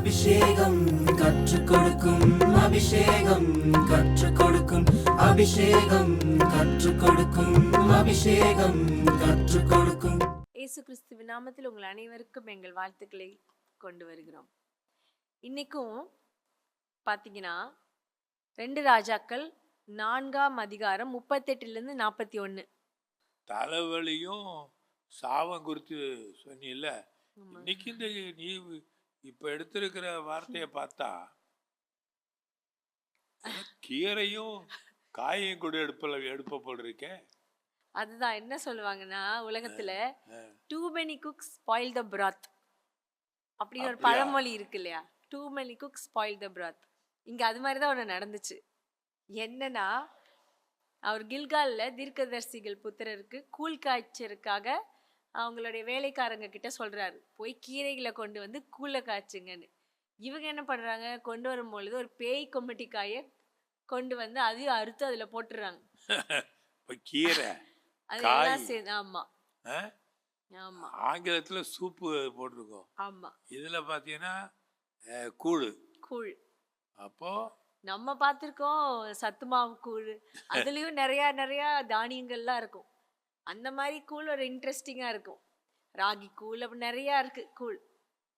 அபிஷேகம் கற்றுக் கொடுக்கும், அபிஷேகம் கற்றுக் கொடுக்கும், அபிஷேகம் கற்றுக் கொடுக்கும், அபிஷேகம் கற்றுக் கொடுக்கும். இயேசு கிறிஸ்துவின் நாமத்தில் உங்கள் அனைவருக்கும் எங்கள் வாழ்த்துக்களை கொண்டு வருகிறோம். இன்னைக்கும் பார்த்தீங்கன்னா 2 ராஜாக்கள் 4ஆம் அதிகாரம் 38 41. தலைவலியும் சாவம் குறித்து சொன்னில்ல, இன்னைக்கு இந்த நீ இப்ப எடுத்திருக்கிற வார்த்தையை பார்த்தா கீரையும் காயையும் கூட எடுப்ப போல் இருக்கேன். அதுதான் என்ன சொல்லுவாங்கன்னா, உலகத்துல too many cooks spoil the broth அப்படின்னு ஒரு பழமொழி இருக்கு இல்லையா? too many cooks spoil the broth. இங்க அது மாதிரி தான் ஒன்று நடந்துச்சு. என்னன்னா, அவர் கில்கால்ல தீர்க்கதரிசிகள் புத்திரருக்கு கூழ் காய்ச்சலுக்காக அவங்களுடைய வேலைக்காரங்க கிட்ட சொல்றாரு, போய் கீரைகளை கொண்டு வந்து கூழ காய்ச்சுங்கன்னு. இவங்க என்ன பண்றாங்க, கொண்டு வரும்பொழுது ஒரு பேய் கொம்பட்டிக்காயை கொண்டு வந்து அதையும் அறுத்து அதுல போட்டுறாங்க. கீரை அதெல்லாம் சேர்ந்து ஆமா ஆமா ஆங்கிலத்துல சூப்பு போட்டிருக்கோம். ஆமா, இதுல பாத்தீங்கன்னா கூழ். அப்போ நம்ம பார்த்திருக்கோம் சத்து மாவு கூழ், அதுலயும் நிறைய தானியங்கள்லாம் இருக்கும். அந்த மாதிரி கூழ் ஒரு இன்ட்ரெஸ்டிங்கா இருக்கும். ராகி கூழ் அப்படி நிறைய இருக்கு கூழ்.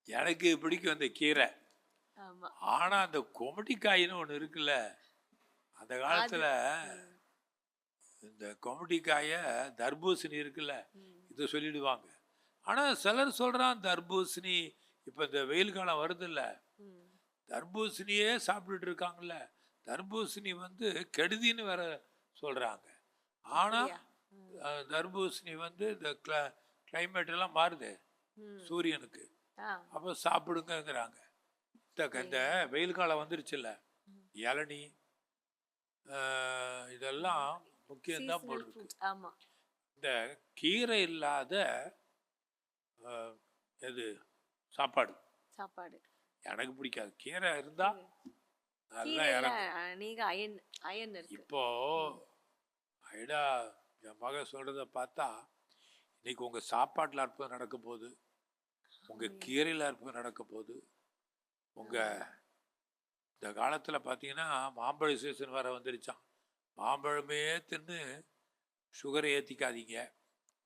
எனக்கு பிடிக்கும் அந்த கீரை. ஆமா, ஆனா அந்த கொமட்டிக்காயின்னு ஒண்ணு இருக்குல்ல, அந்த காலத்துல இந்த கொமட்டிக்காய தர்பூசணி இருக்குல்ல, இதை சொல்லிடுவாங்க. ஆனா சிலர் சொல்றான் தர்பூசணி, இப்ப இந்த வெயில் காலம் வருது இல்ல, தர்பூசணியே சாப்பிட்டுட்டு இருக்காங்கல்ல, தர்பூசணி கெடுதின்னு வேற சொல்றாங்க. ஆனா தர்பூசணி இந்த கிளைமேட் எல்லாம் மாறுது சூரியனுக்கு, அப்ப சாப்பிடுங்கிறாங்க. இந்த வெயில் காலம் வந்துருச்சுல்ல, இளநீ இதெல்லாம் முக்கியம்தான் போட்டிருக்கு. இந்த கீரை இல்லாத எது சாப்பாடு எனக்கு பிடிக்காது. கீரை இருந்தா நல்லா இறங்கும். இப்போ ஐடா என் மக சொல்றத பார்த்தா, இன்னைக்கு உங்க சாப்பாட்டுல அற்புதம் நடக்க போகுது, உங்க கீரையில அற்புதம் நடக்க போகுது. உங்க இந்த காலத்துல பாத்தீங்கன்னா மாம்பழ சீசன் வர வந்துருச்சான். மாம்பழமே தின்னு சுகரை ஏற்றிக்காதீங்க.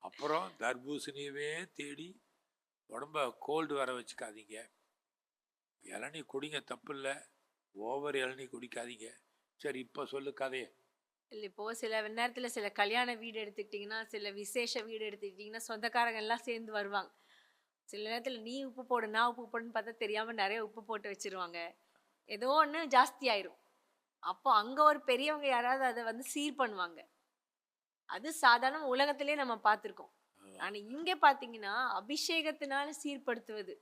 அப்புறம் தர்பூசணியவே தேடி உடம்ப கோல்டு வர வச்சுக்காதீங்க. இளநீ குடிங்க, தப்பு இல்லை, ஓவர் இளநீ குடிக்காதீங்க. சரி, இப்போ சொல்லு கதையை. இல்லை, இப்போது சில நேரத்தில் சில கல்யாண வீடு எடுத்துக்கிட்டிங்கன்னா, சில விசேஷ வீடு எடுத்துக்கிட்டிங்கன்னா, சொந்தக்காரங்க எல்லாம் சேர்ந்து வருவாங்க. சில நேரத்தில் நீ உப்பு போடு நான் உப்பு போடுன்னு பார்த்தா தெரியாமல் நிறைய உப்பு போட்டு வச்சுருவாங்க. ஏதோ ஒன்று ஜாஸ்தி ஆயிரும். அப்போ அங்கே ஒரு பெரியவங்க யாராவது அதை சீர் பண்ணுவாங்க. அது சாதாரண உலகத்திலே நம்ம பார்த்துருக்கோம். ஆனால் இங்கே பார்த்தீங்கன்னா அபிஷேகத்தினால சீர்படுத்துவது.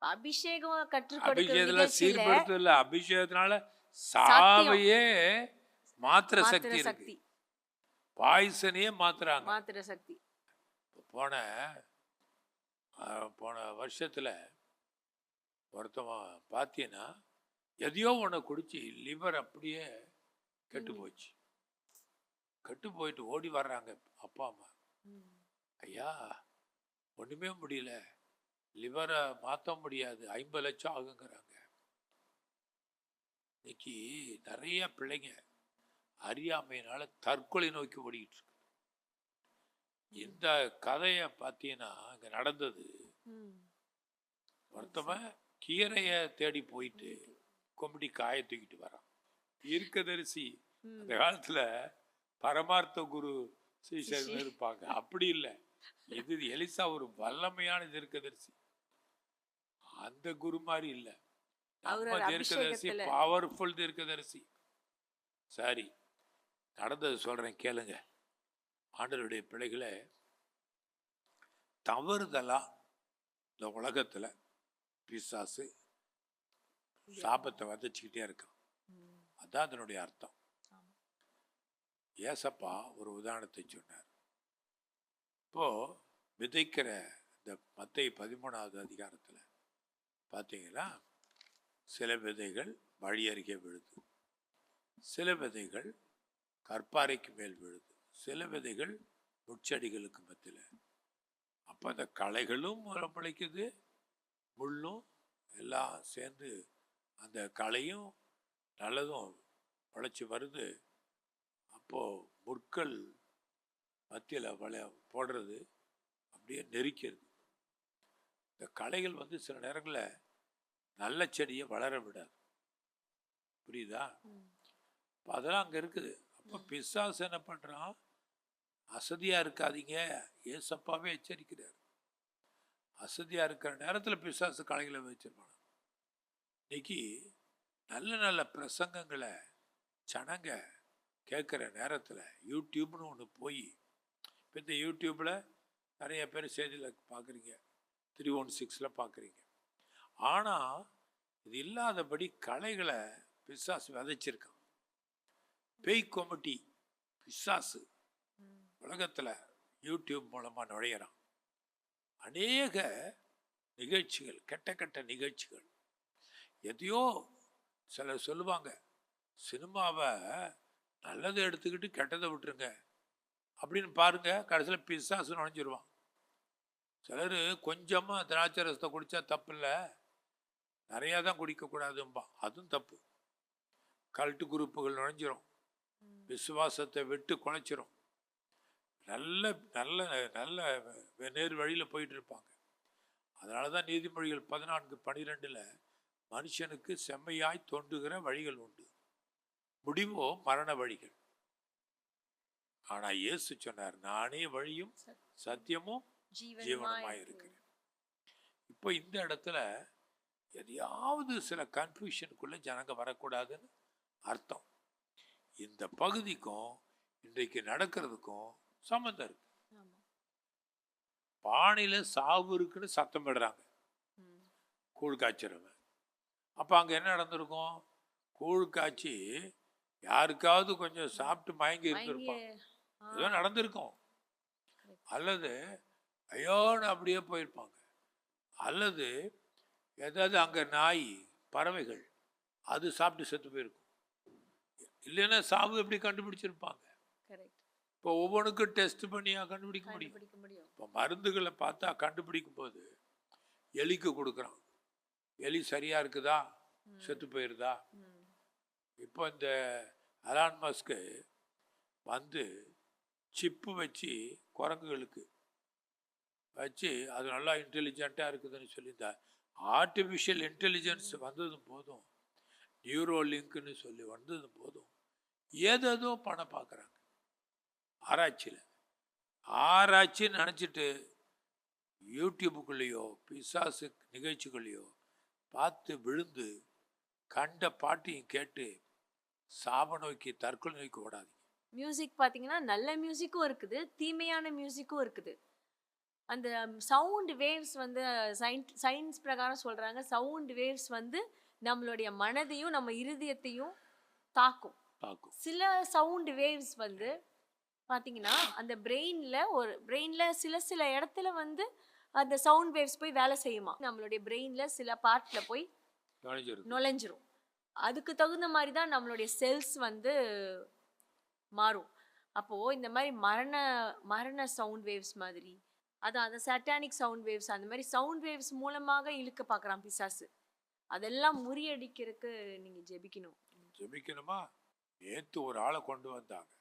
அபிஷேகம் கற்றுக் கொடுக்கிற சீர்படுத்துவதில்ல, அபிஷேகத்தினால சாவையே மாத்திர சக்தி, பாய்சனையே மாத்திர சக்தி. போன வருஷத்துல ஒருத்தவன் பார்த்தீங்கன்னா எதையோ ஒன்று குடிச்சு லிவர் அப்படியே கெட்டு போச்சு. கெட்டு போயிட்டு ஓடி வர்றாங்க அப்பா அம்மா. ஐயா, ஒண்ணுமே முடியல, லிவரை மாற்ற முடியாது, 50 லட்சம் ஆகுங்கிறாங்க. இன்னைக்கு நிறைய பிள்ளைங்க அறியாமையினால தற்கொலை நோக்கி ஓடிக்கிட்டு இருக்கு. இந்த கதையை பார்த்தீங்கன்னா இங்க நடந்தது, ஒருத்தவன் கீரைய தேடி போயிட்டு கொம்படி காய தூக்கிட்டு வரான். தீர்க்கதரிசி அந்த காலத்துல பரமார்த்த குரு சீசர்கள் இருப்பாங்க, அப்படி இல்லை. இது எலிசா ஒரு வல்லமையான தீர்க்கதரிசி, அந்த குரு மாதிரி இல்லை. நம்ம தீர்க்கதரிசி பவர்ஃபுல் தீர்க்கதரிசி. சரி, நடந்தது சொல்றேன் கேளுங்க. ஆண்டவருடைய பிள்ளைகளை தவறுதலா இந்த உலகத்துல பிசாசு சாபத்தை வதச்சிக்கிட்டே இருக்கான். அதான் அதனுடைய அர்த்தம். ஏசப்பா ஒரு உதாரணத்தை சொன்னார். இப்போ விதைக்கிற இந்த மத்தேயு 13ஆவது அதிகாரத்துல பார்த்தீங்கன்னா, சில விதைகள் வழி அருகே விழுது, சில விதைகள் கற்பாறைக்கு மேல் விழுது, சில விதைகள் முட்செடிகளுக்கு மத்தியில். அப்போ அந்த களைகளும் முளைக்குது, முள்ளும் எல்லாம் சேர்ந்து அந்த களையும் நல்லதும் முளைச்சி வருது. அப்போது முற்கள் மத்தியில் போடுறது அப்படியே நெரிக்கிறது. இந்த களைகள் வந்து சில நேரங்களில் நல்ல செடியை வளர விடாது. புரியுதா? இப்போ அதெல்லாம் அங்கே இருக்குது. அப்போ பிசாசு என்ன பண்ணுறான், அசதியாக இருக்காதீங்க, ஏசப்பாவே எச்சரிக்கிறார். அசதியாக இருக்கிற நேரத்தில் பிசாசு களைகளை வச்சிருப்பான். இன்னைக்கு நல்ல நல்ல பிரசங்கங்களை ஜனங்க கேட்குற நேரத்தில் யூடியூப்னு ஒன்று போய், இப்போ இந்த யூடியூப்பில் நிறைய பேர் செய்தியில் பார்க்குறீங்க, 316 பார்க்குறீங்க. ஆனால் இது இல்லாதபடி களைகளை பிசாசு விதைச்சிருக்கான். பேய் கொமிட்டி பிசாசு உலகத்தில் யூடியூப் மூலமாக நுழையிறான். அநேக நிகழ்ச்சிகள், கெட்ட கெட்ட நிகழ்ச்சிகள். எதையோ சிலர் சொல்லுவாங்க, சினிமாவை நல்லதை எடுத்துக்கிட்டு கெட்டதை விட்டுருங்க அப்படின்னு பாருங்க, கடைசியில் பிசாசு நுழைஞ்சிருவான். சிலர் கொஞ்சமாக திராட்சை ரசத்தை குடித்தா தப்பு இல்லை, நிறையா தான் குடிக்கக்கூடாதும்பா, அதுவும் தப்பு. கல்ட்டு குரூப்புகள் நுழைஞ்சிரும், விசுவாசத்தை விட்டு குலைச்சிரும். நல்ல நல்ல நல்ல நேர் வழியில் போயிட்டு இருப்பாங்க. அதனால தான் நீதிமொழிகள் 14:12 மனுஷனுக்கு செம்மையாய் தோன்றுகிற வழிகள் உண்டு, முடிவோ மரண வழிகள். ஆனால் இயேசு சொன்னார், நானே வழியும் சத்தியமும் ஜீவனமாய் இருக்கிறேன். இப்போ இந்த இடத்துல எதையாவது சில கன்ஃபியூஷனுக்குள்ளே ஜனங்க வரக்கூடாதுன்னு அர்த்தம். இந்த பகுதிக்கும் இன்றைக்கு நடக்கிறதுக்கும் சம்மந்தம் இருக்கு. பானையில் சாவு இருக்குன்னு சத்தம் போடுறாங்க கூழ் காய்ச்சறவன். அப்போ அங்கே என்ன நடந்திருக்கும், கூழ் காய்ச்சி யாருக்காவது கொஞ்சம் சாப்பிட்டு மயங்கி இருந்திருப்பான், ஏதோ நடந்திருக்கும். அல்லது ஐயோன்னு அப்படியே போயிருப்பாங்க. அல்லது ஏதாவது அங்கே நாய் பறவைகள் அது சாப்பிட்டு செத்து போயிருக்கும். இல்லைன்னா சாவு எப்படி கண்டுபிடிச்சிருப்பாங்க. இப்போ ஒவ்வொன்றுக்கும் டெஸ்ட் பண்ணியா கண்டுபிடிக்க முடியும். இப்போ மருந்துகளை பார்த்தா கண்டுபிடிக்கும் போது எலிக்கு கொடுக்குறான், எலி சரியாக இருக்குதா செத்து போயிருதா. இப்போ இந்த எலான் மஸ்க்கு வந்து சிப்பு வச்சு குரங்குகளுக்கு வச்சு அது நல்லா இன்டெலிஜென்ட்டாக இருக்குதுன்னு சொல்லியிருந்தா. ஆர்டிஃபிஷியல் இன்டெலிஜென்ஸ் வந்ததும் போதும், நியூரோ லிங்க்னு சொல்லி வந்ததும் போதும், ஏதேதோ பணம் பார்க்குறாங்க ஆராய்ச்சியில். ஆராய்ச்சின்னு நினச்சிட்டு யூடியூபுக்குள்ளேயோ பிசாசு நிகழ்ச்சிகளையோ பார்த்து விழுந்து கண்ட பாட்டையும் கேட்டு சாப நோய்க்கு தற்கொலை நோய்க்கு ஓடாதீங்க. மியூசிக் பார்த்தீங்கன்னா நல்ல மியூசிக்கும் இருக்குது, தீமையான மியூசிக்கும் இருக்குது. அந்த சவுண்ட் வேவ்ஸ் வந்து சயின்ஸ் பிரகாரம் சொல்கிறாங்க, சவுண்ட் வேவ்ஸ் வந்து நம்மளுடைய மனதையும் நம்ம இருதயத்தையும் தாக்கும். சில சவுண்ட் வேவ்ஸ் வந்து பார்த்தீங்கன்னா அந்த பிரெயினில் சில இடத்துல வந்து அந்த சவுண்ட் வேவ்ஸ் போய் வேலை செய்யுமா, நம்மளுடைய பிரெயினில் சில பார்ட்டில் போய் நுழைஞ்சிரும். அதுக்கு தகுந்த மாதிரி தான் நம்மளுடைய செல்ஸ் வந்து மாறும். அப்போது இந்த மாதிரி மரண சவுண்ட் வேவ்ஸ் மாதிரி, அதான் அந்த சாட்டானிக் சவுண்ட் வேவ்ஸ், அந்த மாதிரி சவுண்ட் வேவ்ஸ் மூலமாக இழுக்க பார்க்குறான் பிசாசு. அதெல்லாம் முறியடிக்கிறதுக்கு நீங்கள் ஜெபிக்கணுமா? நேற்று ஒரு ஆளை கொண்டு வந்தாங்க.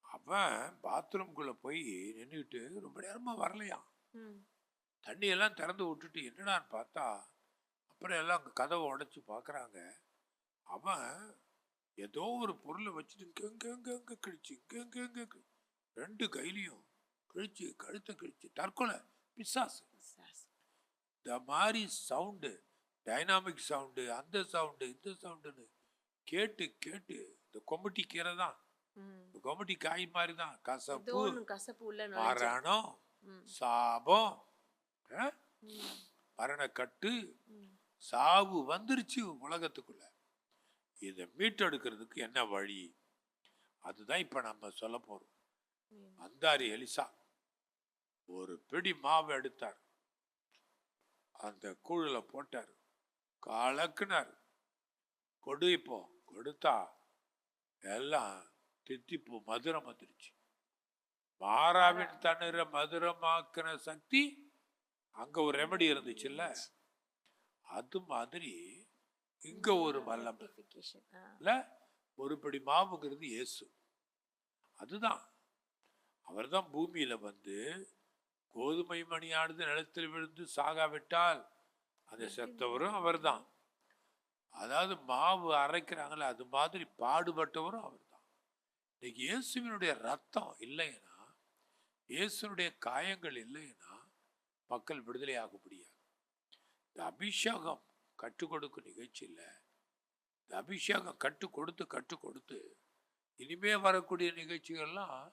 அவன் பாத்ரூம்குள்ளே போய் நின்றுட்டு ரொம்ப நேரமாக வரலையாம். தண்ணியெல்லாம் திறந்து விட்டுட்டு என்னடான்னு பார்த்தா, அப்புறம் எல்லாம் கதவை உடைச்சி பார்க்குறாங்க. அவன் ஏதோ ஒரு பொருளை வச்சுட்டு இங்கே கிழிச்சு இங்கே 2 கையிலையும் கிழிச்சு கழுத்தை கிழிச்சு தற்கொலை. பிசாசு இந்த மாதிரி சவுண்டு, டைனாமிக் சவுண்டு, அந்த சவுண்டு இந்த சவுண்டுன்னு கேட்டு கேட்டு இந்த கொம்பட்டி கீரை தான், கொம்பட்டி காய் மாதிரி தான், கசப்பு மரணம் சாபம் மரணக்கட்டு சாவு வந்துருச்சு உலகத்துக்குள்ள. இதை மீட்டெடுக்கிறதுக்கு என்ன வழி, அதுதான் இப்ப நம்ம சொல்ல போறோம். அந்தாரி எலிசா ஒரு பிடி மாவு எடுத்தார், அந்த கூழுல போட்டார், கலக்குனார். இப்போ கொடுத்தா எல்லாம் தித்திப்பு மதுரம் வந்துருச்சு. மாறாவின் தண்ணீரை மதுரமாக்குன சக்தி அங்க ஒரு ரெமடி இருந்துச்சுல்ல, அது மாதிரி இங்க ஒரு வல்லமை Rectification. இல்ல, ஒரு படி மாவுங்கிறது இயேசு. அதுதான் அவர்தான் பூமியில வந்து கோதுமை மணியானது நிலத்தில் விழுந்து சாகாவிட்டால் அதை செத்தவரும் அவர்தான். அதாவது மாவு அரைக்கிறாங்களே அது மாதிரி பாடுபட்டவரும் அவர்தான். இன்னைக்கு இயேசுவினுடைய ரத்தம் இல்லைன்னா, இயேசுனுடைய காயங்கள் இல்லைன்னா மக்கள் விடுதலை ஆக முடியாது. இந்த அபிஷேகம் கற்றுக் கொடுக்கும் நிகழ்ச்சியில் இந்த அபிஷேகம் கற்றுக் கொடுத்து இனிமே வரக்கூடிய நிகழ்ச்சிகள்லாம்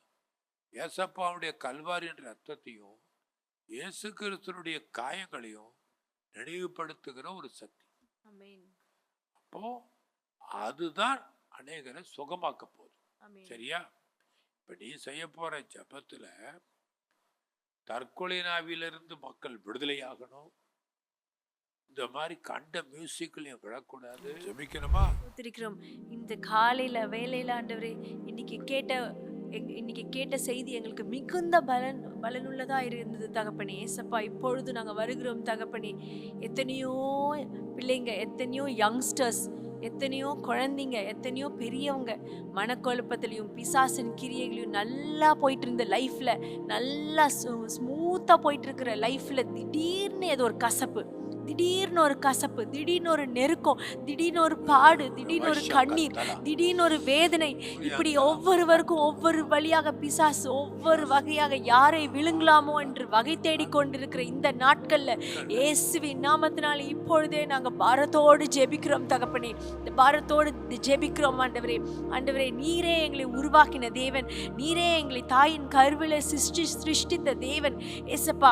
ஏசப்பாவுடைய கல்வாரியின் ரத்தத்தையும் இயேசு கிறிஸ்துனுடைய காயங்களையும் நினைவுபடுத்துகிற ஒரு சக்தி. ஆமென். அப்போ அதுதான் அநேகரை சுகமாக்க போகுது. ஆமென். சரியா? இப்ப நீ செய்ய போற ஜபத்துல தற்கொலை நாவிலிருந்து மக்கள் விடுதலையாகணும். இந்த மாதிரி கண்ட மியூசிக்லையும் விழக்கூடாது. ஜெபிக்கணுமா? ஸ்தோத்திரிக்கிறோம். இந்த காலையில வேலையில ஆண்டவரே இன்னைக்கு கேட்ட செய்தி எங்களுக்கு மிகுந்த பலனுள்ளதா இருந்தது தகப்பனே. ஏசப்பா, இப்பொழுது நாங்க வருகிறோம் தகப்பனே. எத்தனையோ பிள்ளைங்க, எத்தனையோ யங்ஸ்டர்ஸ், எத்தனையோ குழந்தைங்க, எத்தனையோ பெரியவங்க மனக்குழப்பத்திலையும் பிசாசின் கிரியைகளையும் நல்லா போயிட்டு இருந்த லைஃப்ல, நல்லா ஸ்மூத்தா போயிட்டு இருக்கிற லைஃப்ல திடீர்னு ஏதோ ஒரு கசப்பு, திடீர்னு ஒரு கசப்பு, திடீர்னு ஒரு நெருக்கம், திடீர்னு ஒரு பாடு, திடீர்னு ஒரு கண்ணீர், திடீர்னு ஒரு வேதனை, இப்படி ஒவ்வொருவருக்கும் ஒவ்வொரு வழியாக பிசாசு ஒவ்வொரு வகையாக யாரை விழுங்கலாமோ என்று வகை தேடி கொண்டிருக்கிற இந்த நாட்கள்ல இயேசுவின் நாமத்தினால இப்பொழுதே நாங்க பாரத்தோடு ஜெபிக்கிறோம் தகப்பனே. இந்த பாரத்தோடு ஜெபிக்கிறோம் ஆண்டவரே. ஆண்டவரே, நீரே எங்களை உருவாக்கின தேவன், நீரே எங்களை தாயின் கருவில சிருஷ்டித்த தேவன். ஏசப்பா,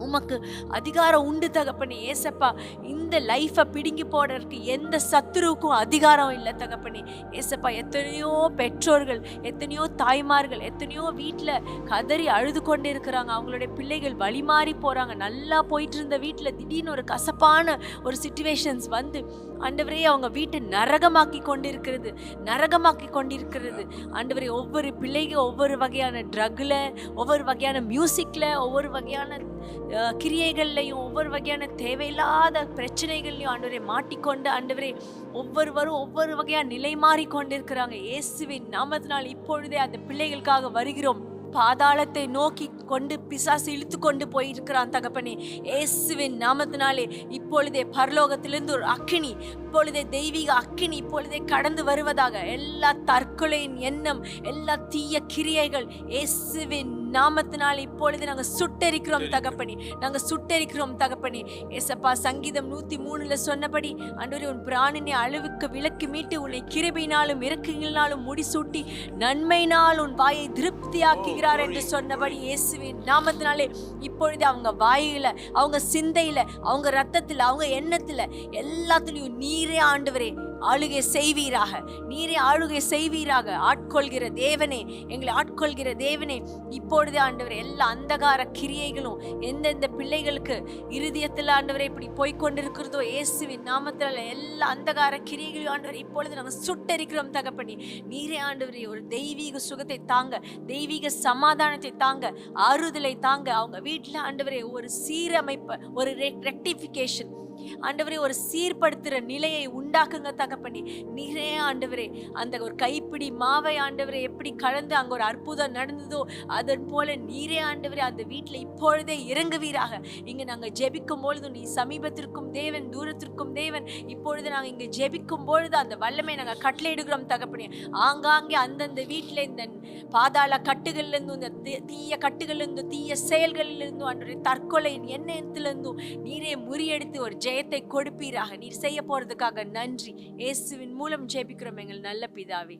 உமக்கு அதிகாரம் உண்டு தகப்பனே. ஏசப்பா, இந்த லைஃபை பிடுங்கி போடுறதுக்கு எந்த சத்துருவுக்கும் அதிகாரம் இல்லை தகப்பனே. ஏசப்பா, எத்தனையோ பெற்றோர்கள், எத்தனையோ தாய்மார்கள், எத்தனையோ வீட்டில் கதறி அழுது கொண்டு இருக்கிறாங்க. அவங்களுடைய பிள்ளைகள் வழி மாறி போகிறாங்க. நல்லா போயிட்டு இருந்த வீட்டில் திடீர்னு ஒரு கசப்பான ஒரு சிச்சுவேஷன்ஸ் வந்து ஆண்டவரே அவங்க வீட்டை நரகமாக்கி கொண்டிருக்கிறது ஆண்டவரே. ஒவ்வொரு பிள்ளைகள் ஒவ்வொரு வகையான ட்ரக்ல, ஒவ்வொரு வகையான மியூசிக்ல, ஒவ்வொரு வகையான கிரியைகள்லையும், ஒவ்வொரு வகையான தேவையில்லாத பிரச்சனைகள்லையும் ஆண்டவரே மாட்டிக்கொண்டு ஆண்டவரே ஒவ்வொருவரும் ஒவ்வொரு வகையான நிலை மாறி கொண்டிருக்கிறாங்க. இயேசுவின் நாமத்தினால் இப்பொழுதே அந்த பிள்ளைகளுக்காக வருகிறோம். பாதாளத்தை நோக்கி கொண்டு பிசாசு இழுத்து கொண்டு போயிருக்கிறான் தகப்பனே. இயேசுவின் நாமத்தினாலே இப்பொழுதே பரலோகத்திலிருந்து ஒரு அக்கினி, இப்பொழுதே தெய்வீக அக்கினி இப்பொழுதே கடந்து வருவதாக. எல்லா தற்கொலையின் எண்ணம், எல்லா தீய கிரியைகள் இயேசுவின் நாமத்தினாலே இப்பொழுது நாங்க சுட்டெரிக்கிறோம் தகப்பனே. நாங்க சுட்டெரிக்கிறோம் தகப்பனே. ஏசப்பா, சங்கீதம் 103 சொன்னபடி ஆண்டவரே, உன் பிராணனை அழிவுக்கு விலக்கி மீட்டு உன்னை கிருபையினாலும் இரக்கங்களினாலும் முடிசூட்டி நன்மையினால் உன் வாயை திருப்தியாக்குகிறார் என்று சொன்னபடி இயேசுவின் நாமத்தினாலே இப்பொழுது அவங்க வாயில, அவங்க சிந்தையில, அவங்க ரத்தத்துல, அவங்க எண்ணத்துல எல்லாத்துலயும் நீரே ஆண்டவரே ஆளுகை செய்வீராக. நீரே ஆளுகை செய்வீராக. ஆட்கொள்கிற தேவனே, எங்களை ஆட்கொள்கிற தேவனே, இப்பொழுதே ஆண்டவரே எல்லா அந்தகார கிரியைகளும் எந்தெந்த பிள்ளைகளுக்கு இருதயத்தில் ஆண்டவரே இப்படி போய்கொண்டிருக்கிறதோ இயேசுவின் நாமத்தில் எல்லா அந்தகார கிரியைகளையும் ஆண்டவரே இப்பொழுது நாங்கள் சுட்டெரிக்கிறோம் தகப்பனே. நீரே ஆண்டவரே ஒரு தெய்வீக சுகத்தை தாங்க, தெய்வீக சமாதானத்தை தாங்க, ஆறுதலை தாங்க. அவங்க வீட்டில் ஆண்டவரே ஒரு சீரமைப்பு, ஒரு ரெக்டிஃபிகேஷன் ஆண்டவரே, ஒரு சீர்படுத்துகிற நிலையை உண்டாக்குங்க தகப்பனே. நீரே ஆண்டவரே அந்த ஒரு கைப்பிடி மாவை ஆண்டவரே எப்படி கலந்து அங்கே ஒரு அற்புதம் நடந்ததோ அதன் போல நீரே ஆண்டவரே அந்த வீட்டில் இப்பொழுதே இறங்குவீராக. இங்கே நாங்கள் ஜெபிக்கும் பொழுது நீ சமீபத்திற்கும் தேவன், தூரத்திற்கும் தேவன். இப்பொழுது நாங்கள் இங்கே ஜெபிக்கும் பொழுது அந்த வல்லமை நாங்கள் கட்டளையிடுகிறோம் தகப்பனே. ஆங்காங்கே அந்தந்த வீட்டில் இந்த பாதாள கட்டுகள்லேருந்தும், இந்த தீய கட்டுகள்லேருந்தும், தீய செயல்களிலிருந்தும் ஆண்டவரே தற்கொலையின் எண்ணத்திலிருந்தும் நீரே முறியடித்து ஒரு ஜெயத்தை கொடுப்பீராக. நீர் செய்ய போறதுக்காக நன்றி. இயேசுவின் மூலம் ஜெபிக்கிறோம் எங்கள் நல்ல பிதாவே.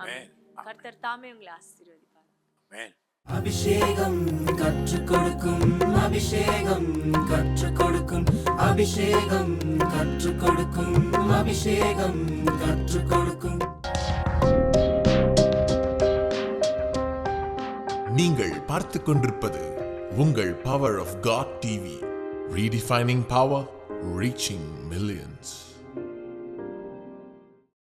ஆமென். கர்த்தர் தாமே உங்களை ஆசீர்வதிப்பார். ஆமென். அபிஷேகம் கற்றுக் கொடுக்கும், அபிஷேகம் கற்றுக் கொடுக்கும், அபிஷேகம் கற்றுக் கொடுக்கும், அபிஷேகம் கற்றுக் கொடுக்கும். நீங்கள் பார்த்துக் கொண்டிருப்பது உங்கள் power of God TV. Redefining power, reaching millions.